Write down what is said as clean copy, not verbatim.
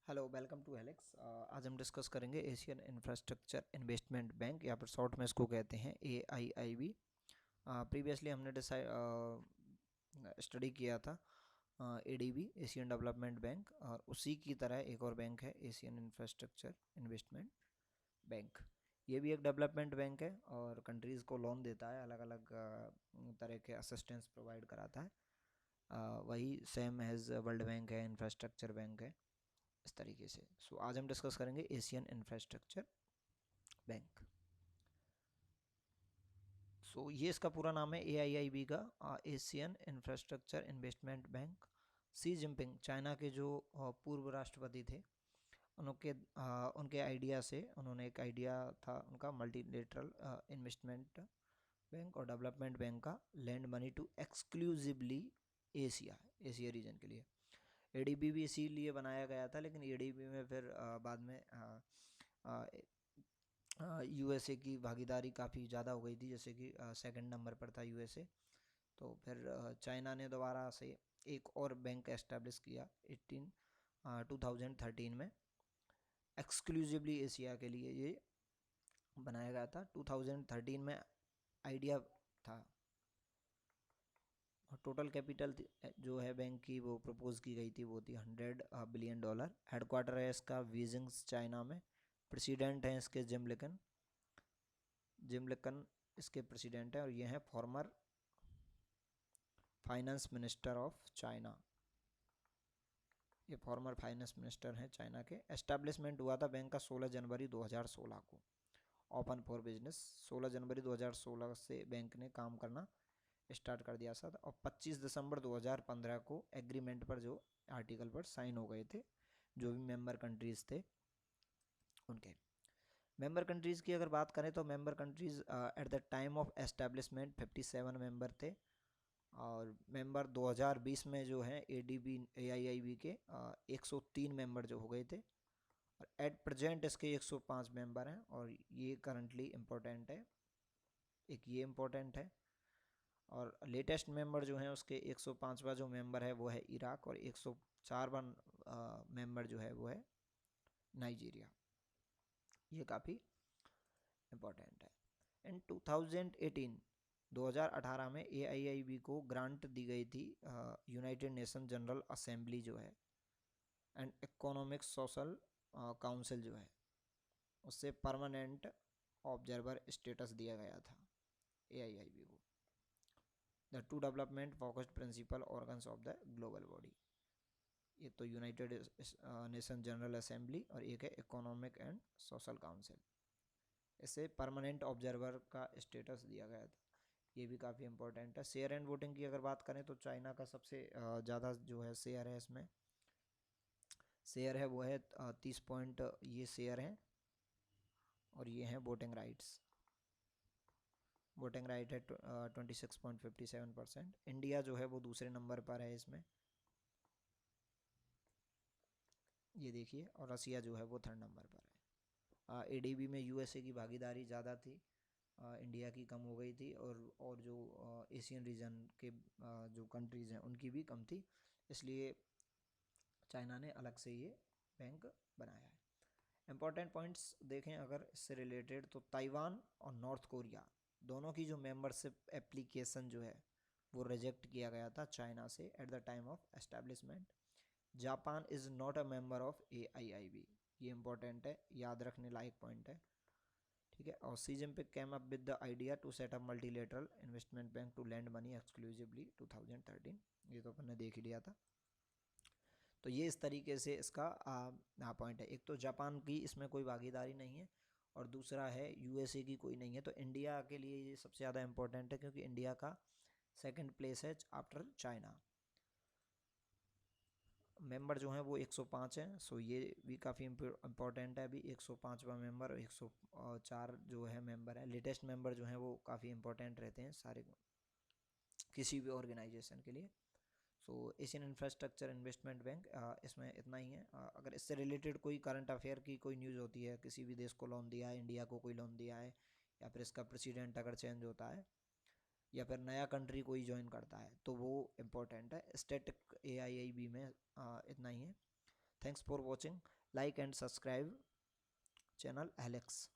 Hello, welcome to helix. आज हम discuss करेंगे एशियन इंफ्रास्ट्रक्चर इन्वेस्टमेंट बैंक, या फिर शॉर्ट में इसको कहते हैं AIIB। प्रीवियसली हमने स्टडी किया था ADB, एशियन डेवलपमेंट बैंक, और उसी की तरह एक और बैंक है एशियन इंफ्रास्ट्रक्चर इन्वेस्टमेंट बैंक। ये भी एक डेवलपमेंट बैंक है और कंट्रीज़ को लोन देता है, अलग अलग तरह के असिस्टेंस प्रोवाइड कराता है। वही सेम एज वर्ल्ड बैंक है, इंफ्रास्ट्रक्चर बैंक है, इस तरीके से। आज हम डिस्कस करेंगे एशियन इंफ्रास्ट्रक्चर बैंक। ये इसका पूरा नाम है AIIB का, एशियन इंफ्रास्ट्रक्चर इन्वेस्टमेंट बैंक। सी जिनपिंग, चाइना के जो पूर्व राष्ट्रपति थे, उनके आइडिया से, उन्होंने एक आइडिया था उनका मल्टीलेटरल इन्वेस्टमेंट बैंक और डेवलपमेंट बैंक का, lend money to exclusively Asia region के लिए। ADB भी इसीलिए बनाया गया था, लेकिन ADB में फिर बाद में USA की भागीदारी काफ़ी ज़्यादा हो गई थी, जैसे कि सेकंड नंबर पर था USA। तो फिर चाइना ने दोबारा से एक और बैंक एस्टेब्लिश किया 2013 में, एक्सक्लूसिवली एशिया के लिए ये बनाया गया था। 2013 में आइडिया था, और टोटल कैपिटल जो है बैंक की वो प्रपोज की गई थी, वो थी $100 बिलियन। हेडक्वार्टर है इसका बीजिंग्स, चाइना में। प्रेसिडेंट हैं इसके जिम लिकन इसके प्रेसिडेंट हैं, और ये हैं former finance minister of China. ये फॉर्मर फाइनेंस मिनिस्टर हैं चाइना के। एस्टैब्लिशमेंट हुआ था बैंक का 16 जनवरी 2016 को, ओपन फॉर बिजनेस। 16 जनवरी 2016 से बैंक ने काम करना स्टार्ट कर दिया था, और 25 दिसंबर 2015 को एग्रीमेंट पर, जो आर्टिकल पर साइन हो गए थे, जो भी मेंबर कंट्रीज़ थे उनके। मेंबर कंट्रीज़ की अगर बात करें तो member countries eight the time of establishment 57 member थे, और मेंबर 2020 में जो है AIIB के 103 मेंबर जो हो गए थे, और एट प्रेजेंट इसके 105 मेंबर हैं। और ये करंटली इम्पोर्टेंट है, एक ये इम्पोर्टेंट है। और लेटेस्ट मेंबर जो हैं उसके 105वां जो मेंबर है वो है इराक, और 104वां मेंबर जो है वो है नाइजीरिया। ये काफ़ी इम्पोर्टेंट है। इन 2018 में AIIB को ग्रांट दी गई थी यूनाइटेड नेशन जनरल असेंबली जो है, एंड इकोनॉमिक सोशल काउंसिल जो है, उससे परमानेंट ऑब्जर्वर स्टेटस दिया गया था AIIB को। The two development focused principal organs of the global body. ये तो यूनाइटेड नेशन जनरल असेंबली, और एक है इकोनॉमिक एंड सोशल काउंसिल। इसे परमानेंट ऑब्जर्वर का स्टेटस दिया गया था। ये भी काफ़ी इंपॉर्टेंट है। शेयर एंड वोटिंग की अगर बात करें तो चाइना का सबसे ज़्यादा जो है शेयर है, इसमें शेयर है वो है 30 पॉइंट ये शेयर हैं, और ये हैं वोटिंग राइट्स। वोटिंग राइट है 26.57%। इंडिया जो है वो दूसरे नंबर पर है इसमें, ये देखिए, और रसिया जो है वो थर्ड नंबर पर है। ADB में USA की भागीदारी ज़्यादा थी, इंडिया की कम हो गई थी, और जो एशियन रीजन के जो कंट्रीज़ हैं उनकी भी कम थी, इसलिए चाइना ने अलग से ये बैंक बनाया है। इम्पॉर्टेंट पॉइंट्स देखें अगर इससे रिलेटेड, तो ताइवान और नॉर्थ कोरिया दोनों की जो मेंबरशिप एप्लीकेशन जो है वो रिजेक्ट किया गया था चाइना से at the time of establishment. Japan is not a member of AIIB। ये इंपॉर्टेंट है, याद रखने लायक पॉइंट है, ठीक है। और Xi Jinping came up with the idea to set up multilateral investment bank to lend money exclusively 2013। ये तो अपन ने देख ही लिया था। तो ये इस तरीके से इसका पॉइंट है। एक तो जापान की इसमें कोई भागीदारी नहीं है, और दूसरा है USA की कोई नहीं है। तो इंडिया के लिए ये सबसे ज़्यादा इम्पोर्टेंट है, क्योंकि इंडिया का सेकंड प्लेस है आफ्टर चाइना। मेंबर जो हैं वो 105 हैं, ये भी काफ़ी इम्पोर्टेंट है। अभी 105वां मेंबर और 104 जो है मेंबर है। लेटेस्ट मेंबर जो हैं वो काफ़ी इम्पोर्टेंट रहते हैं सारे किसी भी ऑर्गेनाइजेशन के लिए। एशियन इंफ्रास्ट्रक्चर इन्वेस्टमेंट बैंक, इसमें इतना ही है। अगर इससे रिलेटेड कोई करंट अफेयर की कोई न्यूज़ होती है, किसी भी देश को लोन दिया है, इंडिया को कोई लोन दिया है, या फिर इसका प्रेसिडेंट अगर चेंज होता है, या फिर नया कंट्री कोई ज्वाइन करता है, तो वो इम्पोर्टेंट है। स्टैटिक AIIB में इतना ही है। Thanks for watching. Like and subscribe channel Alex.